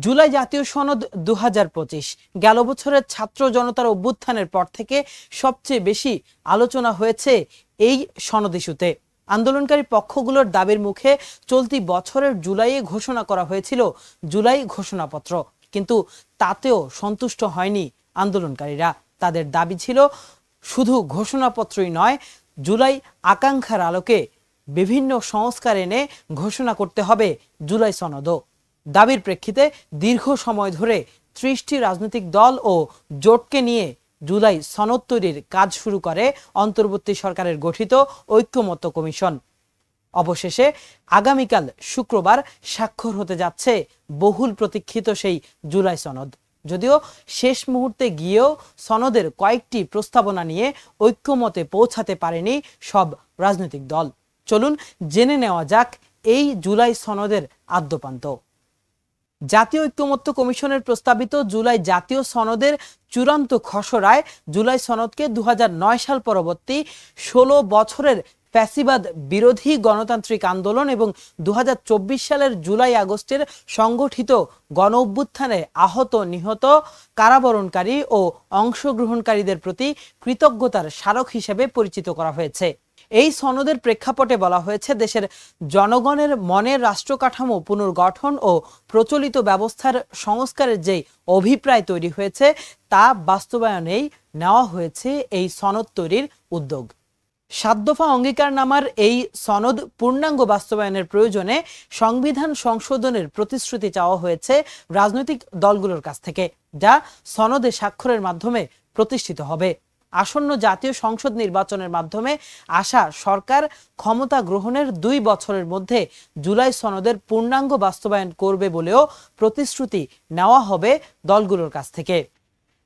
জুলাই জাতীয় সনদ ২০২৫ গেল বছরের ছাত্র জনতার অভ্যুত্থানের পর থেকে সবচেয়ে বেশি আলোচনা হয়েছে এই সনদ ইস্যুতে। আন্দোলনকারী পক্ষগুলোর দাবির মুখে চলতি বছরের জুলাইয়ে ঘোষণা করা হয়েছিল জুলাই ঘোষণাপত্র, কিন্তু তাতেও সন্তুষ্ট হয়নি আন্দোলনকারীরা। তাদের দাবি ছিল শুধু ঘোষণাপত্রই নয়, জুলাই আকাঙ্ক্ষার আলোকে বিভিন্ন সংস্কার এনে ঘোষণা করতে হবে জুলাই সনদও। দাবির প্রেক্ষিতে দীর্ঘ সময় ধরে ৩০টি রাজনৈতিক দল ও জোটকে নিয়ে জুলাই সনদ তৈরির কাজ শুরু করে অন্তর্বর্তী সরকারের গঠিত ঐক্যমত্য কমিশন। অবশেষে আগামীকাল শুক্রবার স্বাক্ষর হতে যাচ্ছে বহুল প্রতীক্ষিত সেই জুলাই সনদ। যদিও শেষ মুহূর্তে গিয়েও সনদের কয়েকটি প্রস্তাবনা নিয়ে ঐক্যমতে পৌঁছাতে পারেনি সব রাজনৈতিক দল। চলুন জেনে নেওয়া যাক এই জুলাই সনদের আদ্যোপান্ত। জাতীয় ঐক্যমত্য কমিশনের প্রস্তাবিত জুলাই জাতীয় সনদের চূড়ান্ত খসড়ায় জুলাই সনদকে ২০০৯ সাল পরবর্তী ১৬ বছরের ফ্যাসিবাদ বিরোধী গণতান্ত্রিক আন্দোলন এবং ২০২৪ সালের জুলাই আগস্টের সংগঠিত গণ অভ্যুত্থানে আহত, নিহত, কারাবরণকারী ও অংশগ্রহণকারীদের প্রতি কৃতজ্ঞতার স্মারক হিসেবে পরিচিত করা হয়েছে। এই সনদের প্রেক্ষাপটে বলা হয়েছে, দেশের জনগণের মনের রাষ্ট্র কাঠামো পুনর্গঠন ও প্রচলিত ব্যবস্থার সংস্কারের যে অভিপ্রায় তৈরি হয়েছে তা বাস্তবায়নেই নেওয়া হয়েছে এই সনদ তৈরির উদ্যোগ। ৭ দফা অঙ্গীকারনামার এই সনদ পূর্ণাঙ্গ বাস্তবায়নের প্রয়োজনে সংবিধান সংশোধনের প্রতিশ্রুতি চাওয়া হয়েছে রাজনৈতিক দলগুলোর কাছ থেকে, যা সনদে স্বাক্ষরের মাধ্যমে প্রতিষ্ঠিত হবে। আসন্ন জাতীয় সংসদ নির্বাচনের মাধ্যমে আসা সরকার ক্ষমতা গ্রহণের ২ বছরের মধ্যে জুলাই সনদের পূর্ণাঙ্গ বাস্তবায়ন করবে বলেও প্রতিশ্রুতি নেওয়া হবে দলগুলোর কাছ থেকে।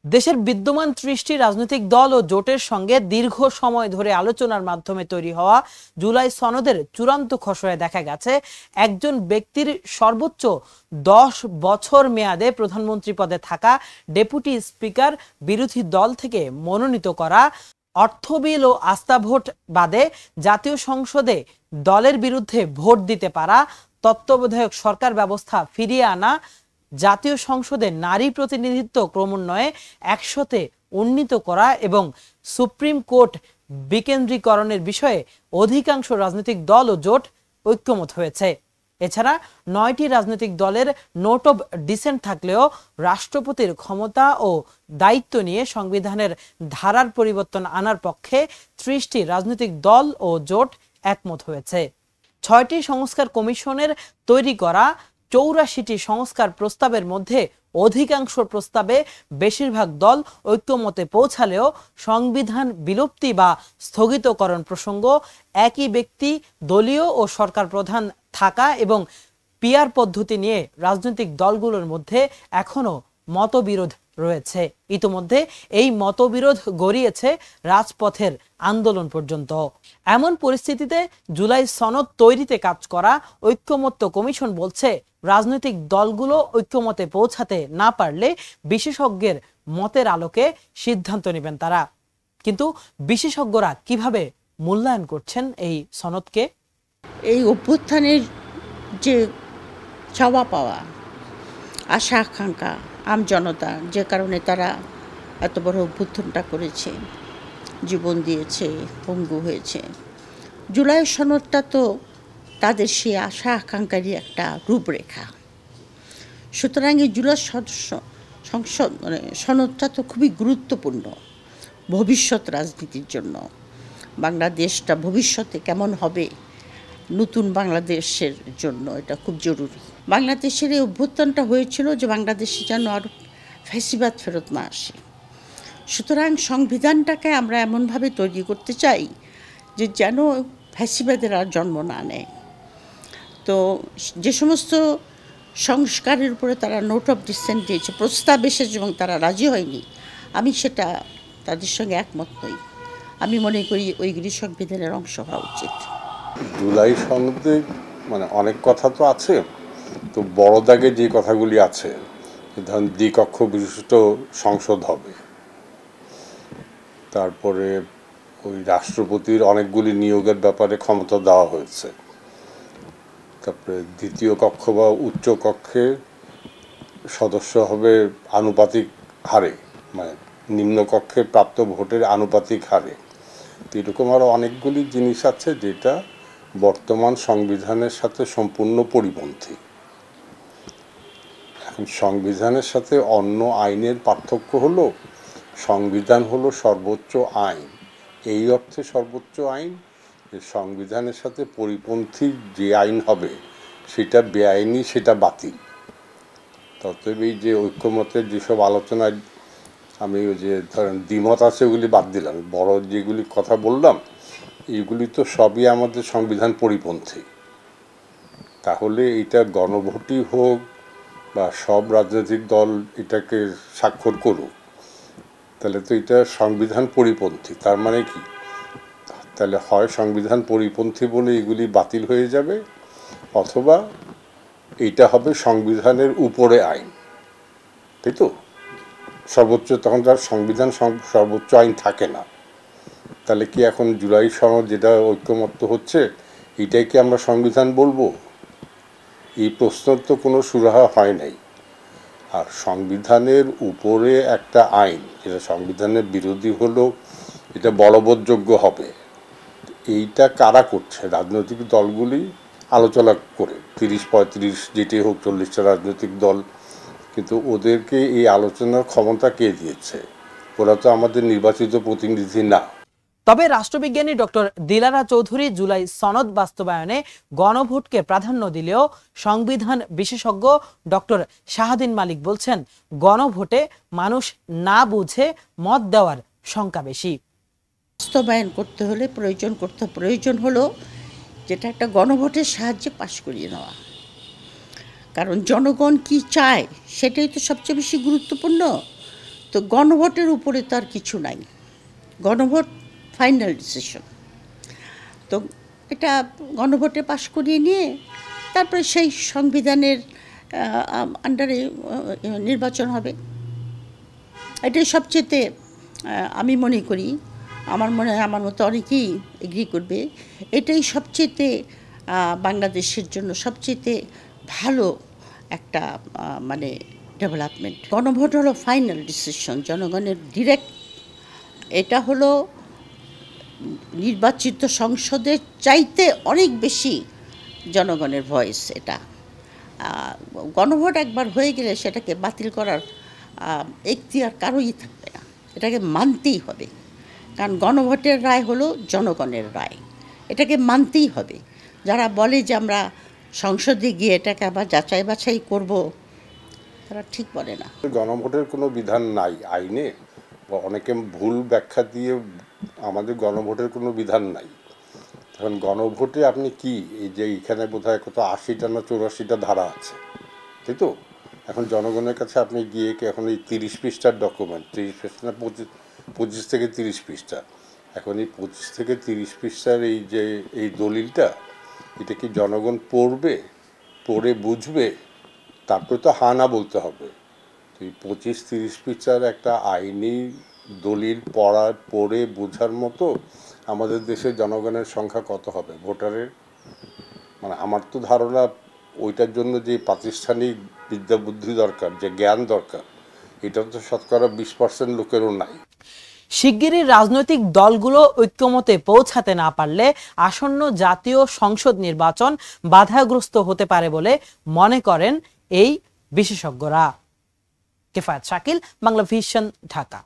দেশের বিদ্যমান ৩০টি রাজনৈতিক দল ও জোটের সঙ্গে দীর্ঘ সময় ধরে আলোচনার মাধ্যমে তৈরি হওয়া জুলাই সনদের চূড়ান্ত খসড়ায় দেখা গেছে, একজন ব্যক্তির সর্বোচ্চ ১০ বছর মেয়াদে প্রধানমন্ত্রী পদে থাকা, ডেপুটি স্পিকার বিরোধী দল থেকে মনোনীত করা, অর্থ বিল ও আস্থা ভোট বাদে জাতীয় সংসদে দলের বিরুদ্ধে ভোট দিতে পারা, তত্ত্বাবধায়ক সরকার ব্যবস্থা ফিরিয়ে আনা, জাতীয় সংসদে নারী প্রতিনিধিত্ব ক্রমান্বয়ে ১০০-তে উন্নীত করা এবং সুপ্রিম কোর্ট বিকেন্দ্রীকরণের বিষয়ে অধিকাংশ রাজনৈতিক দল ও জোট ঐক্যমত হয়েছে। এছাড়া ৯টি রাজনৈতিক দলের নোট অব ডিসেন্ট থাকলেও রাষ্ট্রপতির ক্ষমতা ও দায়িত্ব নিয়ে সংবিধানের ধারার পরিবর্তন আনার পক্ষে ৩০টি রাজনৈতিক দল ও জোট একমত হয়েছে। ৬টি সংস্কার কমিশনের তৈরি করা ৮৪টি সংস্কার প্রস্তাবের মধ্যে অধিকাংশ প্রস্তাবে বেশিরভাগ দল ঐক্যমতে পৌঁছালেও সংবিধান বিলুপ্তি বা স্থগিতকরণ প্রসঙ্গ, একই ব্যক্তি দলীয় ও সরকার প্রধান থাকা এবং পিআর পদ্ধতি নিয়ে রাজনৈতিক দলগুলোর মধ্যে এখনো মতবিরোধ রয়েছে। ইতোমধ্যে এই মতবিরোধ গড়িয়েছে রাজপথের আন্দোলন পর্যন্ত। এমন পরিস্থিতিতে জুলাই সনদ তৈরিতে কাজ করা ঐক্যমত্য কমিশন বলছে, রাজনৈতিক দলগুলো ঐক্যমতে পৌঁছাতে না পারলে বিশেষজ্ঞের মতের আলোকে সিদ্ধান্ত নেবেন তারা। কিন্তু বিশেষজ্ঞরা কিভাবে মূল্যায়ন করছেন এই সনদকে? এই অভ্যুত্থানের যে চাওয়া পাওয়া, আশা আকাঙ্ক্ষা আমজনতা, যে কারণে তারা এত বড় অভ্যুত্থানটা করেছে, জীবন দিয়েছে, পঙ্গু হয়েছে, জুলাই সনদটা তো তাদের সেই আশা আকাঙ্ক্ষারই একটা রূপরেখা। সুতরাং এই জুলাই সনদটা তো খুবই গুরুত্বপূর্ণ ভবিষ্যৎ রাজনীতির জন্য। বাংলাদেশটা ভবিষ্যতে কেমন হবে, নতুন বাংলাদেশের জন্য এটা খুব জরুরি। বাংলাদেশের এই অভ্যুত্থানটা হয়েছিল যে বাংলাদেশে যেন আর ফ্যাসিবাদ ফেরত না আসে। সুতরাং সংবিধানটাকে আমরা এমনভাবে তৈরি করতে চাই যে যেন ফ্যাসিবাদের আর জন্ম না নেয়। তো যে সমস্ত সংস্কারের উপরে তারা নোট অফ ডিসেন্ট দিয়েছে, প্রস্তাব এসেছে এবং তারা রাজি হয়নি, আমি সেটা তাদের সঙ্গে একমত নই। আমি মনে করি ওইগুলি সংবিধানের অংশ হওয়া উচিত। জুলাই সনদে অনেক কথা তো আছে, তো বড় দাগে যে কথাগুলি আছে, ধরুন দ্বিকক্ষ বিশিষ্ট সংসদ হবে, তারপরে ওই রাষ্ট্রপতির অনেকগুলি নিয়োগের ব্যাপারে ক্ষমতা দেওয়া হয়েছে, তারপরে দ্বিতীয় কক্ষ বা উচ্চ কক্ষে সদস্য হবে আনুপাতিক হারে, মানে নিম্নকক্ষে প্রাপ্ত ভোটের আনুপাতিক হারে। তো এরকম আরও অনেকগুলি জিনিস আছে যেটা বর্তমান সংবিধানের সাথে সম্পূর্ণ পরিপন্থী। এখন সংবিধানের সাথে অন্য আইনের পার্থক্য হলো সংবিধান হলো সর্বোচ্চ আইন। এই অর্থে সর্বোচ্চ আইন যে সংবিধানের সাথে পরিপন্থী যে আইন হবে সেটা বেআইনি, সেটা বাতিল। তবে এই যে ঐক্যমতের যেসব আলোচনায় আমি ওই যে ধরেন দ্বিমত আছে ওগুলি বাদ দিলাম, বড় যেগুলি কথা বললাম এইগুলি তো সবই আমাদের সংবিধান পরিপন্থী। তাহলে এটা গণভোটই হোক বা সব রাজনৈতিক দল এটাকে স্বাক্ষর করুক, তাহলে তো এটা সংবিধান পরিপন্থী। তার মানে কি, তাহলে হয় সংবিধান পরিপন্থী বলে এগুলি বাতিল হয়ে যাবে, অথবা এইটা হবে সংবিধানের উপরে আইন, তাই তো? সর্বোচ্চ, তখন তার সংবিধান সর্বোচ্চ আইন থাকে না। তাহলে কি এখন জুলাই সনদ যেটা ঐক্যমত্য হচ্ছে এটাই কি আমরা সংবিধান বলবো? এই প্রশ্নের তো কোনো সুরাহা হয় নাই। আর সংবিধানের উপরে একটা আইন যেটা সংবিধানের বিরোধী হলো এটা বলবৎযোগ্য হবে, এইটা কারা করছে? রাজনৈতিক দলগুলি আলোচনা করে 30-35 যেটি হোক 40টা রাজনৈতিক দল, কিন্তু ওদেরকে এই আলোচনার ক্ষমতা কে দিয়েছে? ওরা তো আমাদের নির্বাচিত প্রতিনিধি না। তবে রাষ্ট্রবিজ্ঞানী ডক্টর দিলারা চৌধুরী জুলাই সনদ বাস্তবায়নে গণভোটকে প্রাধান্য দিলেও সংবিধান বিশেষজ্ঞ ডক্টর শাহাদিন মালিক বলছেন গণভোটে মানুষ না বুঝে মত দেওয়ার শঙ্কা বেশি। বাস্তবায়ন করতে হলে প্রয়োজন হলো যেটা একটা গণভোটের সাহায্যে পাশ করিয়ে নেওয়া। কারণ জনগণ কি চায় সেটাই তো সবচেয়ে বেশি গুরুত্বপূর্ণ। তো গণভোটের উপরে তো আর কিছু নাই, গণভোট ফাইনাল ডিসিশন। তো এটা গণভোটে পাশ করিয়ে নিয়ে তারপরে সেই সংবিধানের আন্ডারে নির্বাচন হবে। এটাই সবচেয়েতে আমি মনে করি, আমার মনে হয় আমার মতো অনেকেই এগ্রি করবে, এটাই সবচেয়েতে বাংলাদেশের জন্য সবচেয়েতে ভালো একটা মানে ডেভেলপমেন্ট। গণভোট হলো ফাইনাল ডিসিশন, জনগণের ডিরেক্ট। এটা হলো নির্বাচিত সংসদের চাইতে অনেক বেশি জনগণের ভয়েস। এটা গণভোট একবার হয়ে গেলে সেটাকে বাতিল করার এখতিয়ার কারোই থাকবে না, এটাকে মানতেই হবে। কারণ গণভোটের রায় হলো জনগণের রায়, এটাকে মানতেই হবে। যারা বলে যে আমরা সংসদে গিয়ে এটাকে আবার যাচাই বাছাই করব, তারা ঠিক বলে না। গণভোটের কোনো বিধান নাই আইনে, অনেকে ভুল ব্যাখ্যা দিয়ে আমাদের গণভোটের কোনো বিধান নাই। এখন গণভোটে আপনি কি, এই যে এখানে বোধহয় কত 80টা না 84টা ধারা আছে, তাই তো? এখন জনগণের কাছে আপনি গিয়ে কি এখন এই 30 পৃষ্ঠার ডকুমেন্ট, 30 পৃষ্ঠা না 25 থেকে 30 পৃষ্ঠা, এখন এই 25 থেকে 30 পৃষ্ঠার এই যে এই দলিলটা, এটা কি জনগণ পড়ে বুঝবে? তারপরে তো হা না বলতে হবে। তো এই 25-30 পৃষ্ঠার একটা আইনি দলিল পড়ে বোঝার মতো আমাদের দেশের জনগণের সংখ্যা কত হবে ভোটারের? মানে আমার তো ধারণা ওইটার জন্য যে প্রাতিষ্ঠানিক বিদ্যা বুদ্ধি দরকার, যে জ্ঞান দরকার, এটা তো শতকরা 20% লোকেরও নাই। শিগগিরই রাজনৈতিক দলগুলো ঐক্যমতে পৌঁছাতে না পারলে আসন্ন জাতীয় সংসদ নির্বাচন বাধাগ্রস্ত হতে পারে বলে মনে করেন এই বিশেষজ্ঞরা। কিফায়েত শাকিল, বাংলা ভিশন, ঢাকা।